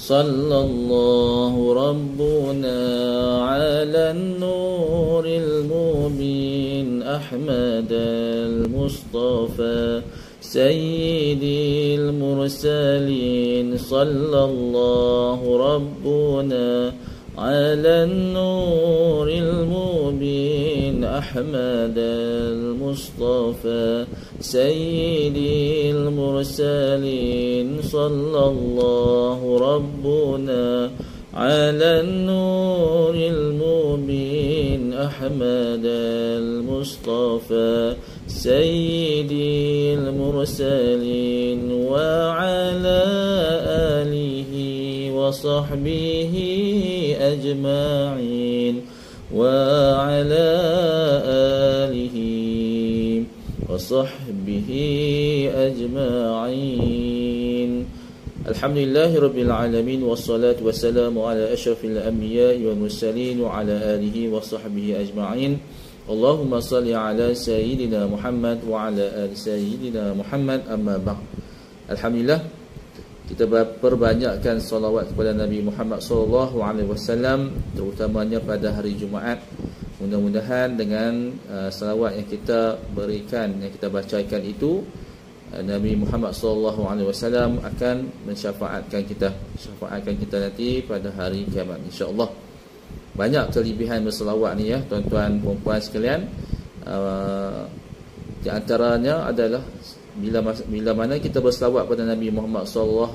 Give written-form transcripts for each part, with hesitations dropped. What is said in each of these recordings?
sallallahu rabbuna ala nuril mubin Ahmad al-Mustafa sayyidil mursalin sallallahu rabbuna على النور المبين أحمد المصطفى سيد المرسلين صلى الله ربنا على النور المبين أحمد المصطفى سيد المرسلين وعلى آله وصحبه أجمعين وعلى آله وصحبه أجمعين الحمد لله رب العالمين والصلاة والسلام على أشرف الأنبياء والمرسلين وعلى آله وصحبه أجمعين اللهم صل على سيدنا محمد وعلى آل سيدنا محمد أما بعد Alhamdulillah, kita perbanyakkan salawat kepada Nabi Muhammad SAW, terutamanya pada hari Jumaat. Mudah-mudahan dengan salawat yang kita berikan, yang kita bacakan itu, Nabi Muhammad SAW akan mensyafaatkan kita nanti pada hari kiamat, insya-Allah. Banyak kelebihan bersalawat ni ya, tuan-tuan puan-puan sekalian. Di antaranya adalah bila mana kita berselawat pada Nabi Muhammad SAW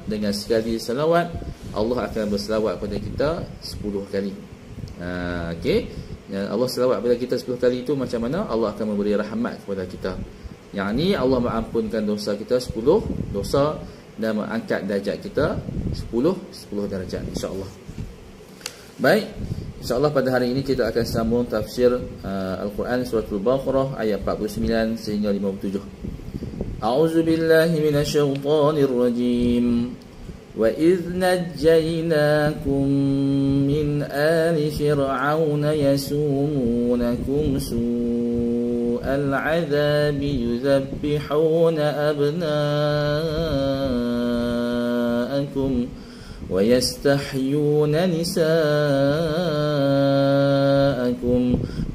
dengan sekali selawat, Allah akan berselawat pada kita 10 kali. Okey. Allah selawat pada kita 10 kali itu macam mana? Allah akan memberi rahmat kepada kita. Yang ni Allah mengampunkan dosa kita 10 dosa dan mengangkat darjat kita 10 darjat, insya-Allah. Baik, insya-Allah pada hari ini kita akan sambung tafsir Al-Quran surah Al-Baqarah ayat 49 sehingga 57. A'udzu billahi minasyaitonir rajim. Wa idz najjaynakum min ali fir'auna yasumunakum su'al 'adzabi yuzabbihuna abna'akum ويستحيون نساءكم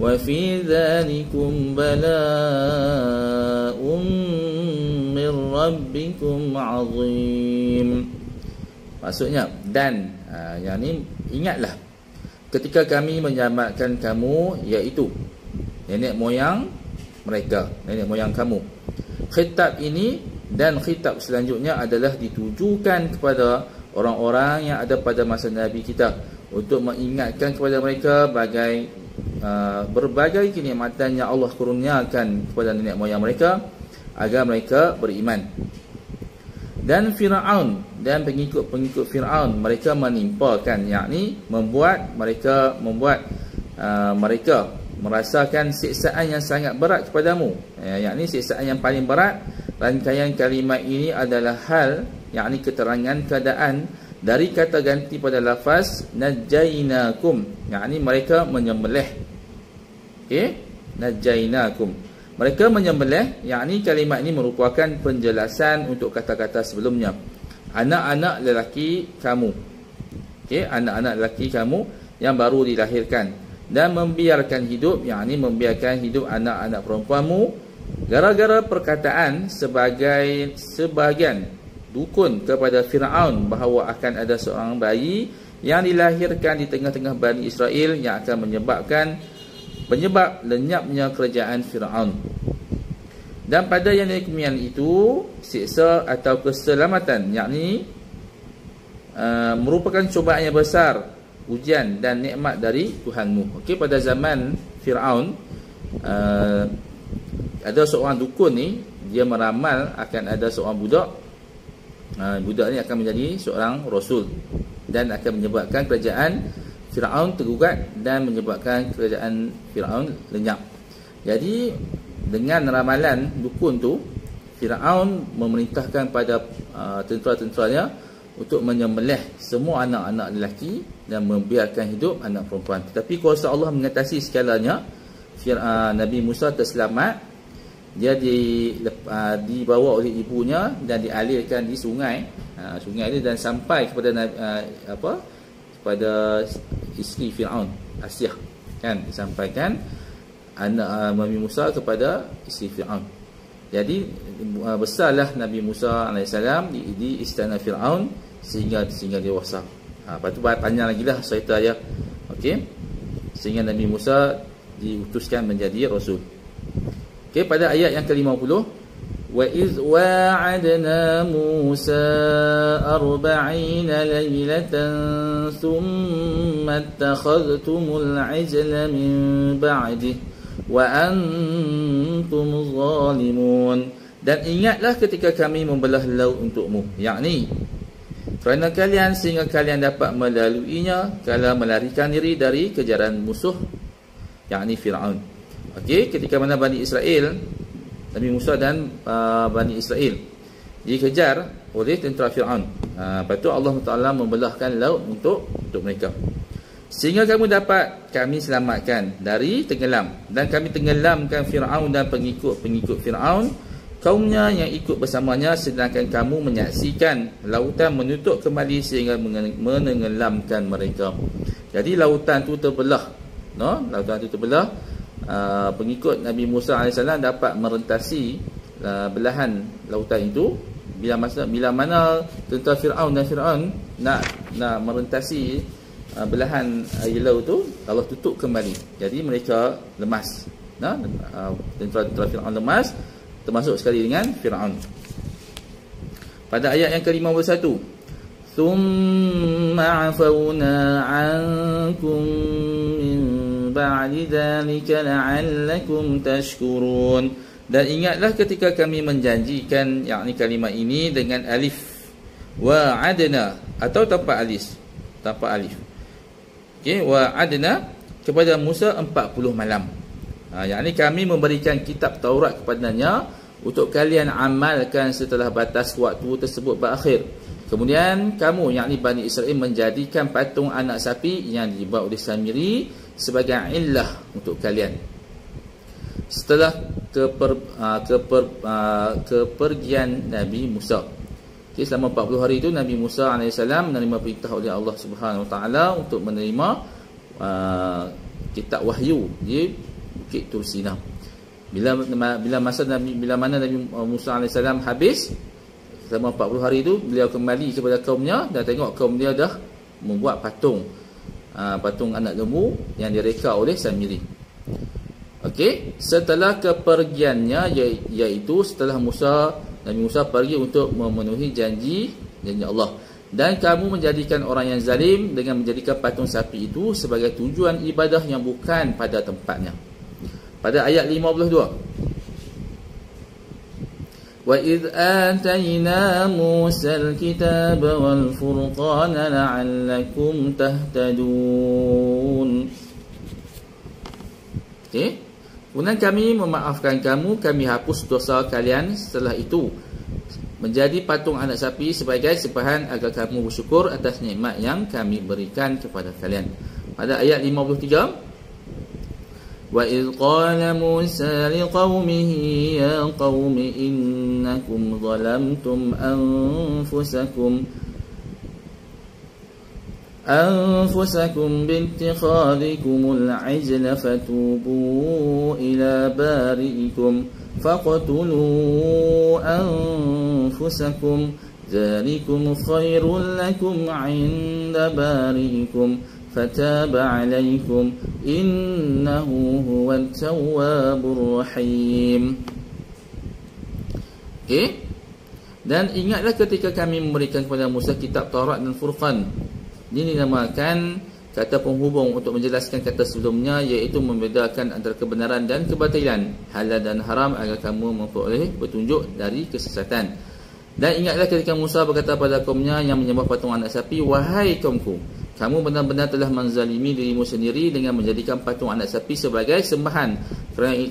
وفي ذلكم بلاء من ربكم عظيم. Maksudnya, dan yang ni ingatlah ketika kami menyelamatkan kamu, iaitu nenek moyang mereka, nenek moyang kamu. Khitab ini dan khitab selanjutnya adalah ditujukan kepada orang-orang yang ada pada masa Nabi kita, untuk mengingatkan kepada mereka berbagai kenikmatan yang Allah kurniakan kepada nenek moyang mereka agar mereka beriman. Dan Fir'aun dan pengikut-pengikut Fir'aun, mereka menimpakan, yakni membuat mereka merasakan siksaan yang sangat berat kepadamu, yakni siksaan yang paling berat. Rangkaian kalimat ini adalah hal, yakni keterangan keadaan dari kata ganti pada lafaz najainakum, yakni mereka menyembelih. Okey, najainakum, mereka menyembelih, yakni kalimat ini merupakan penjelasan untuk kata-kata sebelumnya. Anak-anak lelaki kamu, okey, anak-anak lelaki kamu yang baru dilahirkan, dan membiarkan hidup, yakni membiarkan hidup anak-anak perempuanmu gara-gara perkataan sebahagian dukun kepada Fir'aun bahawa akan ada seorang bayi yang dilahirkan di tengah-tengah Bani Israel yang akan penyebab lenyapnya kerajaan Fir'aun. Dan pada yang demikian itu, siksa atau keselamatan, yakni merupakan cubaan yang besar, ujian dan nikmat dari Tuhanmu. Okey, pada zaman Fir'aun, ada seorang dukun ni, dia meramal akan ada seorang budak. Budak ni akan menjadi seorang rasul dan akan menyebabkan kerajaan Fir'aun tergugat dan menyebabkan kerajaan Fir'aun lenyap. Jadi dengan ramalan dukun tu, Fir'aun memerintahkan pada tentera-tenteranya untuk menyembelih semua anak-anak lelaki dan membiarkan hidup anak perempuan. Tetapi kuasa Allah mengatasi segalanya. Nabi Musa terselamat dia dibawa oleh ibunya dan dialirkan di sungai, sungai itu, dan sampai kepada kepada isteri Firaun, Asyah, kan, disampaikan anak Nabi Musa kepada isteri Firaun. Jadi besarlah Nabi Musa alaihissalam di istana Firaun sehingga dewasa. Lepas tu panjang lagi lah cerita dia. Okey. Sehingga Nabi Musa diutuskan menjadi rasul. Okey, pada ayat yang ke-50, wa iz wa'adna Musa 40 laylatan thumma ittakhadhtumul 'ijla min ba'dihi wa antum zalimun. Dan ingatlah ketika kami membelah laut untukmu, yakni kerana kalian, sehingga kalian dapat melaluinya kalau melarikan diri dari kejaran musuh, yakni Firaun. Okey, ketika mana Bani Israel, Nabi Musa dan Bani Israel dikejar oleh tentera Firaun. Lepas tu Allah Taala membelahkan laut untuk mereka. Sehingga kami selamatkan dari tenggelam, dan kami tenggelamkan Firaun dan pengikut Firaun, kaumnya yang ikut bersamanya, sedangkan kamu menyaksikan lautan menutup kembali sehingga menenggelamkan mereka. Jadi lautan tu terbelah, lautan tu terbelah. Pengikut Nabi Musa AS dapat merentasi belahan lautan itu. Bila mana tentera Firaun nak merentasi belahan air laut tu, Allah tutup kembali. Jadi mereka lemas. Tentera Firaun lemas, termasuk sekali dengan Firaun. Pada ayat yang ke-51, thumma afawna ankum min ba'di dzalika la'allakum tashkurun. Dan ingatlah ketika kami menjanjikan, yakni kalimat ini dengan alif, wa'adna, atau tanpa alif. Okey, wa'adna kepada Musa 40 malam. Yakni kami memberikan kitab Taurat kepadanya untuk kalian amalkan setelah batas waktu tersebut berakhir. Kemudian kamu, yakni Bani Israel, menjadikan patung anak sapi yang dibuat oleh Samiri sebagai illah untuk kalian. Setelah kepergian Nabi Musa. Okay, selama 40 hari itu Nabi Musa AS menerima perintah oleh Allah Subhanahu Wa Taala untuk menerima kitab wahyu di Bukit Tur Sina. Bila mana Nabi Musa AS habis, selama 40 hari itu beliau kembali kepada kaumnya dan tengok kaum dia dah membuat patung anak lembu yang direka oleh Samiri. Okey, setelah kepergiannya, iaitu setelah Nabi Musa pergi untuk memenuhi janji Allah. Dan kamu menjadikan orang yang zalim dengan menjadikan patung sapi itu sebagai tujuan ibadah yang bukan pada tempatnya. Pada ayat 52, wa idh atayna Musal kitaba wal furqana la'allakum tahtadun. Okey, kemudian kami memaafkan kamu, kami hapus dosa kalian setelah itu, menjadi patung anak sapi sebagai sempahan agar kamu bersyukur atas nikmat yang kami berikan kepada kalian. Pada ayat 53, wa idh qala Musa liqaumihi ya qaumi innakum zalamtum أنفسكم باتخاذكم العجل فتوبوا إلى بارئكم فاقتلوا أنفسكم ذلكم خير لكم عند بارئكم فتاب عليكم إنه هو التواب الرحيم. Okay? Dan ingatlah ketika kami memberikan kepada Musa kitab Taurat dan Furqan. Ini dinamakan kata penghubung untuk menjelaskan kata sebelumnya, iaitu membedakan antara kebenaran dan kebatilan, halal dan haram, agar kamu memperoleh petunjuk dari kesesatan. Dan ingatlah ketika Musa berkata pada kaumnya yang menyembah patung anak sapi, wahai kaumku, kamu benar-benar telah menzalimi dirimu sendiri dengan menjadikan patung anak sapi sebagai sembahan.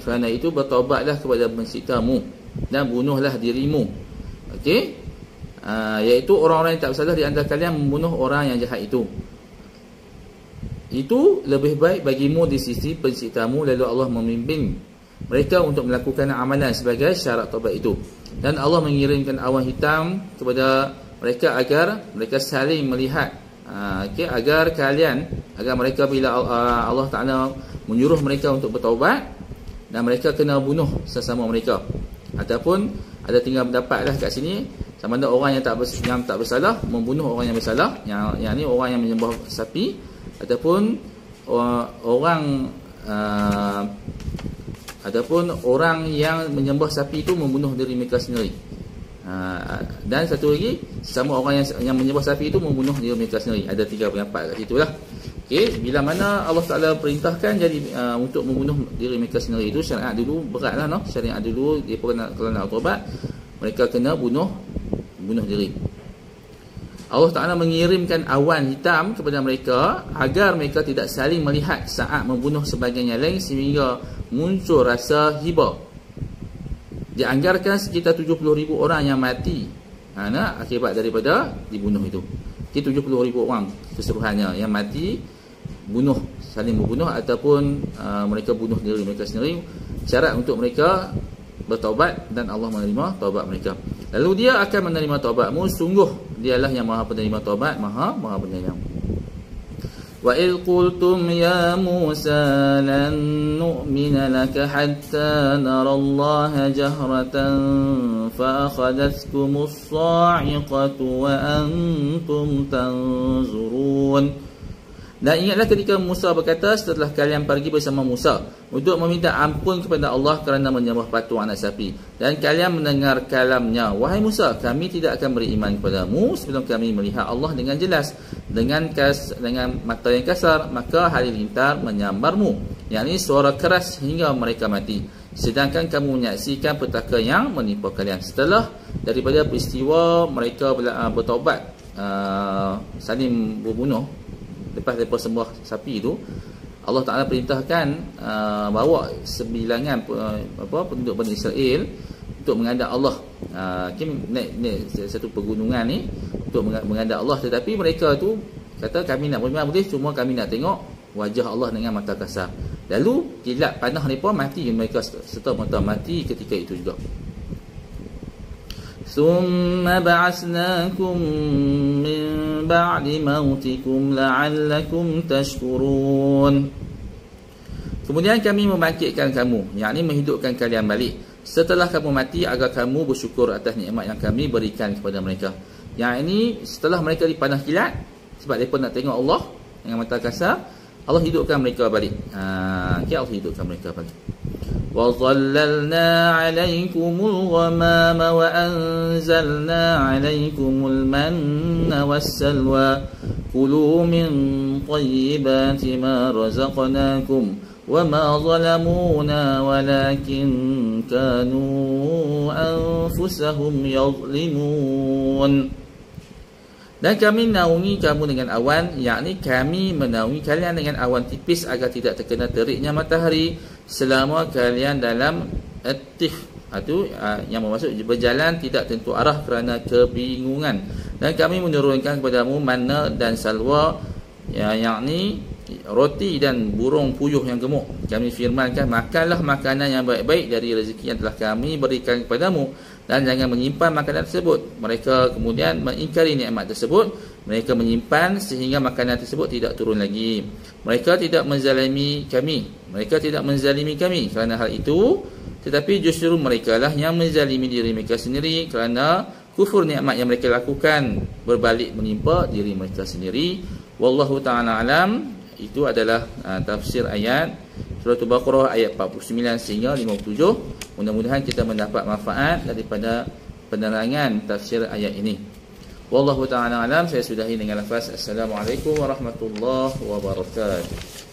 Kerana itu bertaubatlah kepada penciptamu dan bunuhlah dirimu. Okey, iaitu orang-orang yang tak bersalah di antara kalian membunuh orang yang jahat itu. Itu lebih baik bagimu di sisi penciptamu. Lalu Allah memimpin mereka untuk melakukan amalan sebagai syarat taubat itu. Dan Allah mengirimkan awan hitam kepada mereka agar mereka saling melihat, agar mereka bila Allah Ta'ala menyuruh mereka untuk bertaubat, dan mereka kena bunuh sesama mereka. Ataupun ada tinggal pendapat kat sini, sama ada orang yang tak bersalah membunuh orang yang bersalah, yang ni orang yang menyembah sapi, ataupun orang yang menyembah sapi itu membunuh diri mereka sendiri. Dan satu lagi, sama orang yang menyembah sapi itu membunuh diri mereka sendiri. Ada 3 pendapat kat situ lah. Okey, bila mana Allah Taala perintahkan jadi untuk membunuh diri mereka sendiri itu, syariat dulu beratlah, no? Syariat dulu dia kalau nak taubat, mereka kena bunuh diri. Allah Ta'ala mengirimkan awan hitam kepada mereka agar mereka tidak saling melihat saat membunuh sebagian yang lain, sehingga muncul rasa hibah. Dianggarkan sekitar 70,000 orang yang mati akibat daripada dibunuh itu. 70,000 orang keseluruhannya yang mati, saling membunuh, ataupun mereka bunuh diri mereka sendiri. Syarat untuk mereka bertaubat, dan Allah menerima taubat mereka. Lalu dia akan menerima taubatmu, sungguh dialah yang maha penerima taubat, maha penyayang. Wa idh qultum ya Musa lan nu'mina laka hatta nara Allah jahratan fa akhadhatkumus sa'iqatu wa antum tanzurun. Dan ingatlah ketika Musa berkata setelah kalian pergi bersama Musa untuk meminta ampun kepada Allah kerana menyembah patung anak sapi, dan kalian mendengar kalamnya, wahai Musa, kami tidak akan beriman kepadamu sebelum kami melihat Allah dengan jelas, dengan mata yang kasar, maka halilintar menyambarmu, yakni suara keras hingga mereka mati, sedangkan kamu menyaksikan petaka yang menimpa kalian. Setelah daripada peristiwa mereka bertaubat, saling berbunuh, lepas mereka sembah sapi itu, Allah Ta'ala perintahkan bawa sebilangan penduduk Bani Israel untuk menghadap Allah, naik satu pegunungan ni untuk menghadap Allah. Tetapi mereka tu kata, kami nak beriman boleh, cuma kami nak tengok wajah Allah dengan mata kasar. Lalu kilat panah mereka, mati mereka serta merta mati ketika itu juga. ثم بعثناكم من بعد موتكم لعلكم تشكرون. Kemudian kami membangkitkan kamu, yakni menghidupkan kalian balik setelah kamu mati, agar kamu bersyukur atas nikmat yang kami berikan kepada mereka. Yang ini setelah mereka dipanah kilat, sebab mereka nak tengok Allah dengan mata kasar, Allah hidupkan mereka balik. Allah hidupkan mereka balik. وَظَلَّلْنَا عَلَيْكُمُ الْغَمَامَ وَأَنزَلْنَا عَلَيْكُمُ الْمَنَّ وَالسَّلْوَىٰ كُلُوا مِنْ طَيِّبَاتِ مَا رَزَقْنَاكُمْ وَمَا ظَلَمُونَا وَلَكِنْ كَانُوا أَنفُسَهُمْ يَظْلِمُونَ. Dan kami menaungi kamu dengan awan, yakni kami menaungi kalian dengan awan tipis agar tidak terkena teriknya matahari selama kalian dalam atih, itu yang bermaksud berjalan tidak tentu arah kerana kebingungan. Dan kami menurunkan kepadamu manna dan salwa, yakni roti dan burung puyuh yang gemuk. Kami firmankan, makanlah makanan yang baik-baik dari rezeki yang telah kami berikan kepadamu, dan jangan menyimpan makanan tersebut. Mereka kemudian mengingkari nikmat tersebut. Mereka menyimpan sehingga makanan tersebut tidak turun lagi. Mereka tidak menzalimi kami. Kerana hal itu, tetapi justru mereka lah yang menzalimi diri mereka sendiri kerana kufur nikmat yang mereka lakukan berbalik menimpa diri mereka sendiri. Wallahu ta'ala alam. Itu adalah tafsir ayat Surah Al-Baqarah ayat 49 sehingga 57. Mudah-mudahan kita mendapat manfaat daripada penerangan tafsir ayat ini. Wallahu ta'ala alam. Saya sudahi dengan lafaz Assalamualaikum warahmatullahi wabarakatuh.